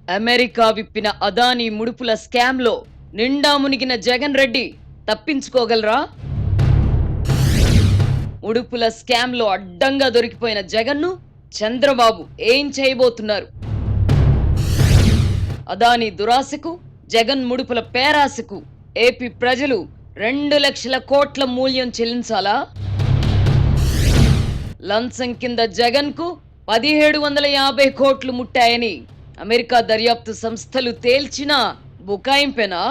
America విప్పిన అదానీ ముడుపుల స్కామ్లో నిండా మునిగిన జగన్ రెడ్డి తప్పించుకోగలరా? ముడుపుల స్కామ్లో అడ్డంగా దొరికిపోయిన జగన్ను చంద్రబాబు ఏం చేయబోతున్నారు? అదానీ దురాశకు, జగన్ ముడుపుల పేరాశకు ఏపీ ప్రజలు 2 లక్షల కోట్ల మూల్యం చెల్లించాలా? లంచం కింద జగన్కు 1750 కోట్లు ముట్టాయని అమెరికా దర్యాప్తు సంస్థలు తేల్చినా బుకాయింపేనా?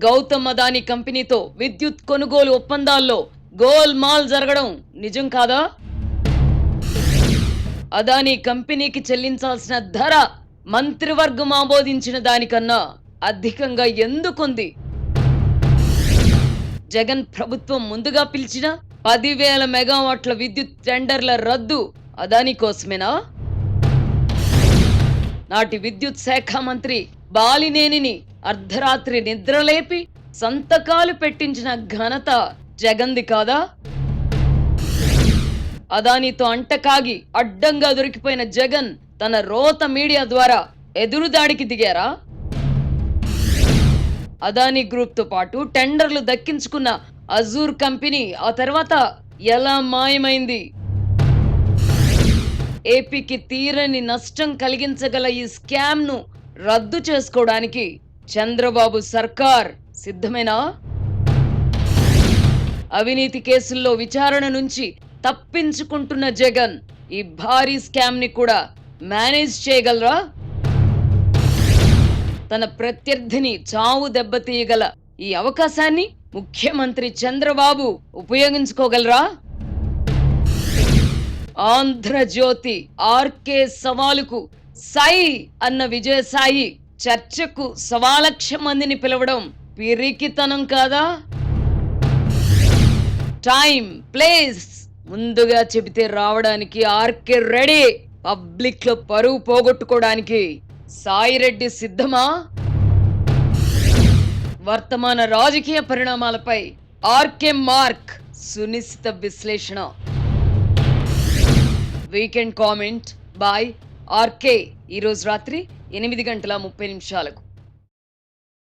గౌతమ్ అదానీ కంపెనీతో విద్యుత్ కొనుగోలు ఒప్పందాల్లో గోల్మాల్ జరగడం నిజం కాదా? అదానీ కంపెనీకి చెల్లించాల్సిన ధర మంత్రివర్గం ఆమోదించిన దానికన్నా అధికంగా ఎందుకుంది? జగన్ ప్రభుత్వం ముందుగా పిలిచిన 10,000 మెగావాట్ల విద్యుత్ టెండర్ల రద్దు అదానీ కోసమేనా? నాటి విద్యుత్ శాఖ మంత్రి బాలినేనిని అర్ధరాత్రి నిద్రలేపి సంతకాలు పెట్టించిన ఘనత జగన్ది కాదా? అదానీతో అంటకాగి అడ్డంగా దొరికిపోయిన జగన్ తన రోత మీడియా ద్వారా ఎదురుదాడికి దిగారా? అదానీ గ్రూప్ తో పాటు టెండర్లు దక్కించుకున్న అజూర్ కంపెనీ ఆ తర్వాత ఎలా మాయమైంది? ఏపీకి తీరని నష్టం కలిగించగల ఈ స్కామ్ ను రద్దు చేసుకోవడానికి చంద్రబాబు సర్కార్ సిద్ధమేనా? అవినీతి కేసుల్లో విచారణ నుంచి తప్పించుకుంటున్న జగన్ ఈ భారీ స్కామ్ ని కూడా మేనేజ్ చేయగలరా? తన ప్రత్యర్థిని చావు దెబ్బతీయగల ఈ అవకాశాన్ని ముఖ్యమంత్రి చంద్రబాబు ఉపయోగించుకోగలరా? ఆంధ్రజ్యోతి ఆర్కే సవాలుకు సై అన్న విజయసాయి చర్చకు 1,00,000 మందిని పిలవడం పిరికితనం కాదా? టైం, ప్లేస్ ముందుగా చెబితే రావడానికి ఆర్కే రెడీ. పబ్లిక్ లో పరువు పోగొట్టుకోవడానికి సాయిరెడ్డి సిద్ధమా? వర్తమాన రాజకీయ పరిణామాలపై ఆర్కే మార్క్ సునిశ్చిత విశ్లేషణ. వీకెండ్ కామెంట్ బై ఆర్కే ఈరోజు రాత్రి 8:30 నిమిషాలకు.